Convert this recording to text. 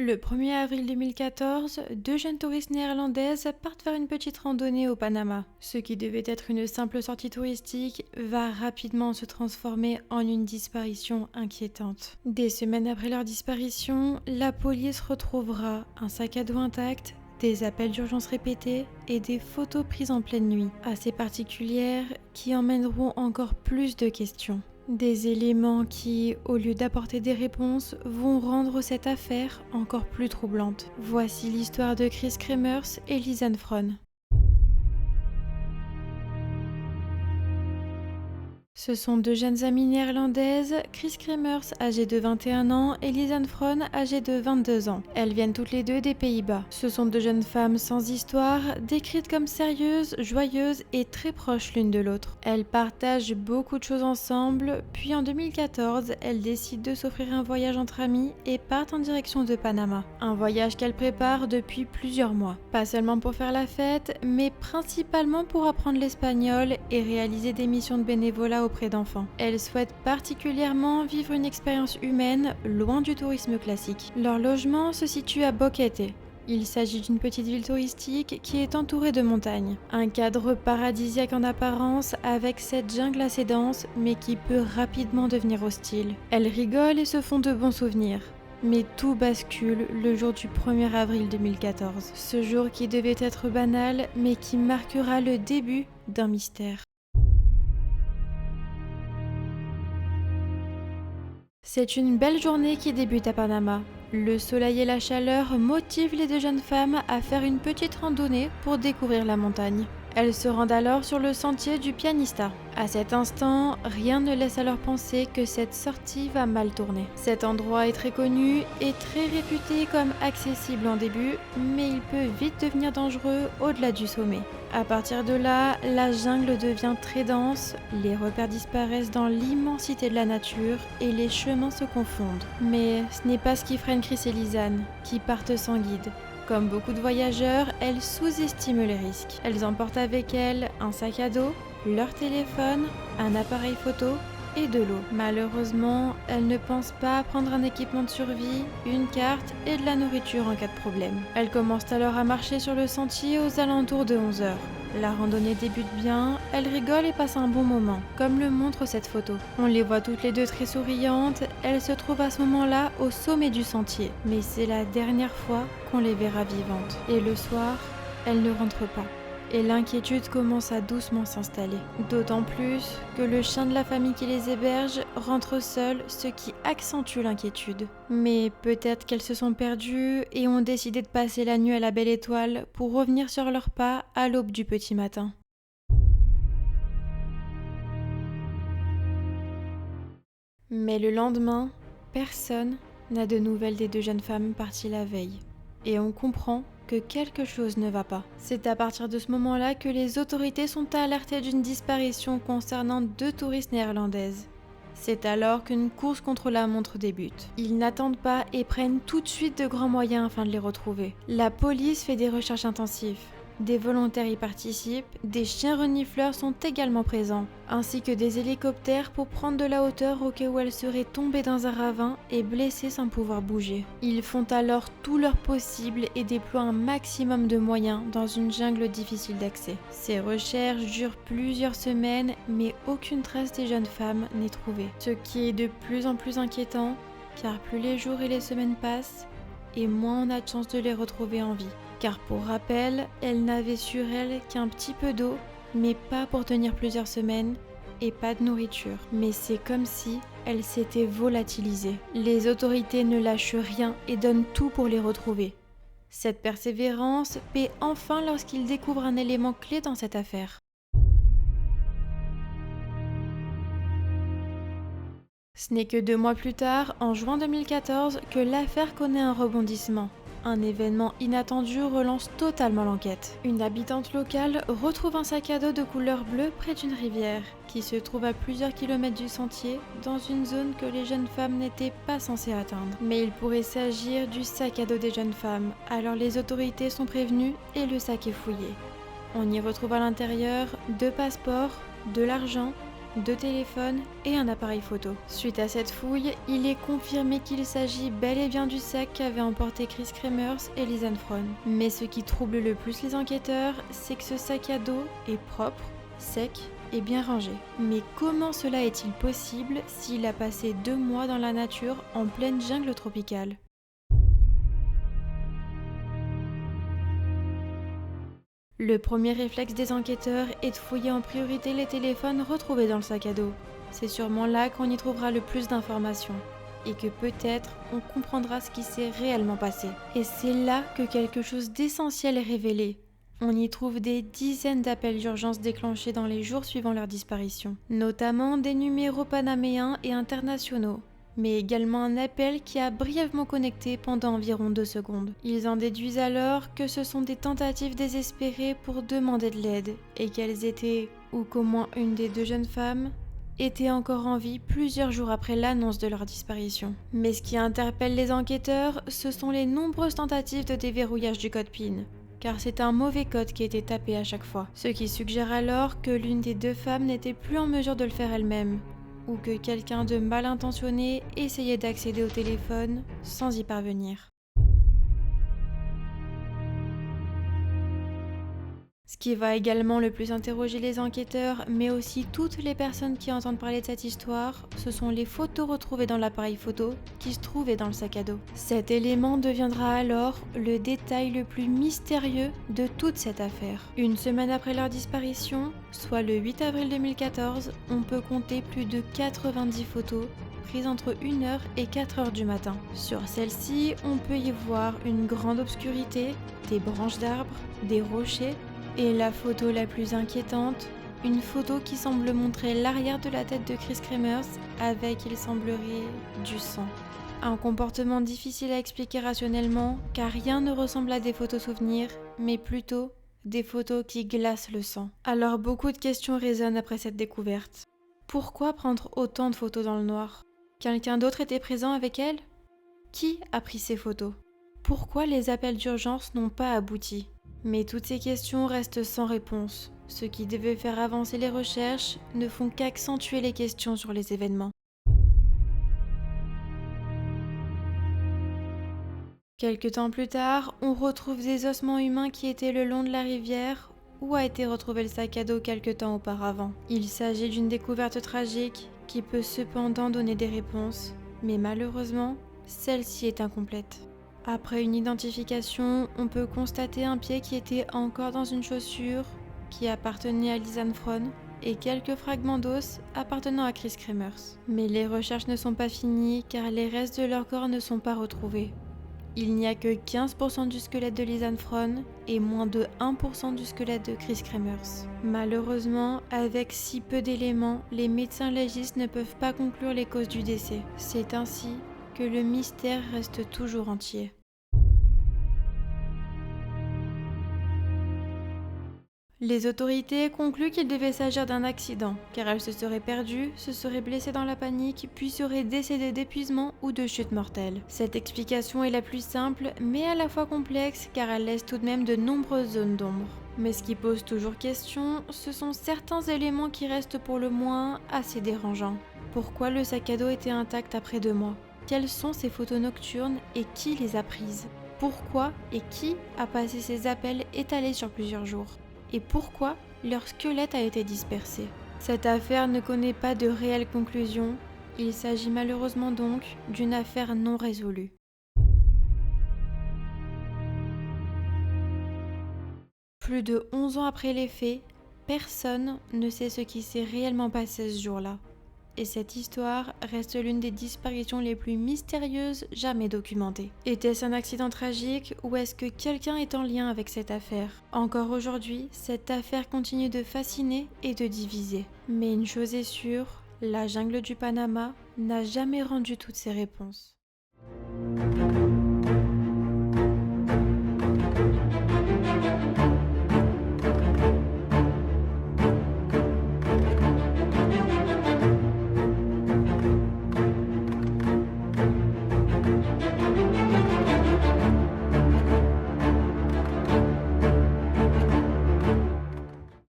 Le 1er avril 2014, deux jeunes touristes néerlandaises partent faire une petite randonnée au Panama. Ce qui devait être une simple sortie touristique va rapidement se transformer en une disparition inquiétante. Des semaines après leur disparition, la police retrouvera un sac à dos intact, des appels d'urgence répétés et des photos prises en pleine nuit, assez particulières qui emmèneront encore plus de questions. Des éléments qui, au lieu d'apporter des réponses, vont rendre cette affaire encore plus troublante. Voici l'histoire de Chris Kremers et Lisanne Fron. Ce sont deux jeunes amies néerlandaises, Chris Kremers âgée de 21 ans et Lisanne Fron âgée de 22 ans. Elles viennent toutes les deux des Pays-Bas. Ce sont deux jeunes femmes sans histoire, décrites comme sérieuses, joyeuses et très proches l'une de l'autre. Elles partagent beaucoup de choses ensemble, puis en 2014, elles décident de s'offrir un voyage entre amis et partent en direction de Panama. Un voyage qu'elles préparent depuis plusieurs mois. Pas seulement pour faire la fête, mais principalement pour apprendre l'espagnol et réaliser des missions de bénévolat auprès d'enfants. Elles souhaitent particulièrement vivre une expérience humaine loin du tourisme classique. Leur logement se situe à Boquete. Il s'agit d'une petite ville touristique qui est entourée de montagnes. Un cadre paradisiaque en apparence avec cette jungle assez dense mais qui peut rapidement devenir hostile. Elles rigolent et se font de bons souvenirs. Mais tout bascule le jour du 1er avril 2014. Ce jour qui devait être banal mais qui marquera le début d'un mystère. C'est une belle journée qui débute à Panama. Le soleil et la chaleur motivent les deux jeunes femmes à faire une petite randonnée pour découvrir la montagne. Elles se rendent alors sur le sentier du Pianista. À cet instant, rien ne laisse alors penser que cette sortie va mal tourner. Cet endroit est très connu et très réputé comme accessible en début, mais il peut vite devenir dangereux au-delà du sommet. À partir de là, la jungle devient très dense, les repères disparaissent dans l'immensité de la nature et les chemins se confondent. Mais ce n'est pas ce qui freine Chris et Lisanne, qui partent sans guide. Comme beaucoup de voyageurs, elles sous-estiment les risques. Elles emportent avec elles un sac à dos, leur téléphone, un appareil photo et de l'eau. Malheureusement, elles ne pensent pas à prendre un équipement de survie, une carte et de la nourriture en cas de problème. Elles commencent alors à marcher sur le sentier aux alentours de 11 heures. La randonnée débute bien, elles rigolent et passent un bon moment, comme le montre cette photo. On les voit toutes les deux très souriantes, elles se trouvent à ce moment-là au sommet du sentier. Mais c'est la dernière fois qu'on les verra vivantes. Et le soir, elles ne rentrent pas. Et l'inquiétude commence à doucement s'installer. D'autant plus que le chien de la famille qui les héberge rentre seul, ce qui accentue l'inquiétude. Mais peut-être qu'elles se sont perdues et ont décidé de passer la nuit à la Belle Étoile pour revenir sur leurs pas à l'aube du petit matin. Mais le lendemain, personne n'a de nouvelles des deux jeunes femmes parties la veille. Et on comprend que quelque chose ne va pas. C'est à partir de ce moment-là que les autorités sont alertées d'une disparition concernant deux touristes néerlandaises. C'est alors qu'une course contre la montre débute. Ils n'attendent pas et prennent tout de suite de grands moyens afin de les retrouver. La police fait des recherches intensives. Des volontaires y participent, des chiens renifleurs sont également présents, ainsi que des hélicoptères pour prendre de la hauteur au cas où elles seraient tombées dans un ravin et blessées sans pouvoir bouger. Ils font alors tout leur possible et déploient un maximum de moyens dans une jungle difficile d'accès. Ces recherches durent plusieurs semaines, mais aucune trace des jeunes femmes n'est trouvée. Ce qui est de plus en plus inquiétant, car plus les jours et les semaines passent, et moins on a de chance de les retrouver en vie. Car pour rappel, elles n'avaient sur elles qu'un petit peu d'eau, mais pas pour tenir plusieurs semaines, et pas de nourriture. Mais c'est comme si elles s'étaient volatilisées. Les autorités ne lâchent rien et donnent tout pour les retrouver. Cette persévérance paie enfin lorsqu'ils découvrent un élément clé dans cette affaire. Ce n'est que 2 mois plus tard, en juin 2014, que l'affaire connaît un rebondissement. Un événement inattendu relance totalement l'enquête. Une habitante locale retrouve un sac à dos de couleur bleue près d'une rivière, qui se trouve à plusieurs kilomètres du sentier, dans une zone que les jeunes femmes n'étaient pas censées atteindre. Mais il pourrait s'agir du sac à dos des jeunes femmes, alors les autorités sont prévenues et le sac est fouillé. On y retrouve à l'intérieur 2 passeports, de l'argent 2 téléphones et un appareil photo. Suite à cette fouille, il est confirmé qu'il s'agit bel et bien du sac qu'avaient emporté Chris Kremers et Lisanne Fron. Mais ce qui trouble le plus les enquêteurs, c'est que ce sac à dos est propre, sec et bien rangé. Mais comment cela est-il possible s'il a passé 2 mois dans la nature en pleine jungle tropicale ? Le premier réflexe des enquêteurs est de fouiller en priorité les téléphones retrouvés dans le sac à dos. C'est sûrement là qu'on y trouvera le plus d'informations. Et que peut-être on comprendra ce qui s'est réellement passé. Et c'est là que quelque chose d'essentiel est révélé. On y trouve des dizaines d'appels d'urgence déclenchés dans les jours suivant leur disparition, notamment des numéros panaméens et internationaux, mais également un appel qui a brièvement connecté pendant environ 2 secondes. Ils en déduisent alors que ce sont des tentatives désespérées pour demander de l'aide, et qu'elles étaient, ou qu'au moins une des 2 jeunes femmes, était encore en vie plusieurs jours après l'annonce de leur disparition. Mais ce qui interpelle les enquêteurs, ce sont les nombreuses tentatives de déverrouillage du code PIN, car c'est un mauvais code qui était tapé à chaque fois, ce qui suggère alors que l'une des 2 femmes n'était plus en mesure de le faire elle-même, ou que quelqu'un de mal intentionné essayait d'accéder au téléphone sans y parvenir. Ce qui va également le plus interroger les enquêteurs, mais aussi toutes les personnes qui entendent parler de cette histoire, ce sont les photos retrouvées dans l'appareil photo qui se trouvaient dans le sac à dos. Cet élément deviendra alors le détail le plus mystérieux de toute cette affaire. Une semaine après leur disparition, soit le 8 avril 2014, on peut compter plus de 90 photos prises entre 1h et 4h du matin. Sur celles-ci, on peut y voir une grande obscurité, des branches d'arbres, des rochers, et la photo la plus inquiétante, une photo qui semble montrer l'arrière de la tête de Chris Kremers avec, il semblerait, du sang. Un comportement difficile à expliquer rationnellement car rien ne ressemble à des photos souvenirs, mais plutôt des photos qui glacent le sang. Alors beaucoup de questions résonnent après cette découverte. Pourquoi prendre autant de photos dans le noir ? Quelqu'un d'autre était présent avec elle ? Qui a pris ces photos ? Pourquoi les appels d'urgence n'ont pas abouti ? Mais toutes ces questions restent sans réponse. Ce qui devait faire avancer les recherches ne font qu'accentuer les questions sur les événements. Quelque temps plus tard, on retrouve des ossements humains qui étaient le long de la rivière où a été retrouvé le sac à dos quelque temps auparavant. Il s'agit d'une découverte tragique qui peut cependant donner des réponses, mais malheureusement, celle-ci est incomplète. Après une identification, on peut constater un pied qui était encore dans une chaussure qui appartenait à Lisanne Fron et quelques fragments d'os appartenant à Chris Kremers. Mais les recherches ne sont pas finies car les restes de leur corps ne sont pas retrouvés. Il n'y a que 15% du squelette de Lisanne Fron et moins de 1% du squelette de Chris Kremers. Malheureusement, avec si peu d'éléments, les médecins légistes ne peuvent pas conclure les causes du décès. C'est ainsi que le mystère reste toujours entier. Les autorités concluent qu'il devait s'agir d'un accident, car elle se serait perdue, se serait blessée dans la panique, puis serait décédée d'épuisement ou de chute mortelle. Cette explication est la plus simple, mais à la fois complexe, car elle laisse tout de même de nombreuses zones d'ombre. Mais ce qui pose toujours question, ce sont certains éléments qui restent pour le moins assez dérangeants. Pourquoi le sac à dos était intact après 2 mois ? Quelles sont ces photos nocturnes et qui les a prises ? Pourquoi et qui a passé ces appels étalés sur plusieurs jours ? Et pourquoi leur squelette a été dispersé. Cette affaire ne connaît pas de réelle conclusion, il s'agit malheureusement donc d'une affaire non résolue. Plus de 11 ans après les faits, personne ne sait ce qui s'est réellement passé ce jour-là. Et cette histoire reste l'une des disparitions les plus mystérieuses jamais documentées. Était-ce un accident tragique ou est-ce que quelqu'un est en lien avec cette affaire ? Encore aujourd'hui, cette affaire continue de fasciner et de diviser. Mais une chose est sûre, la jungle du Panama n'a jamais rendu toutes ses réponses.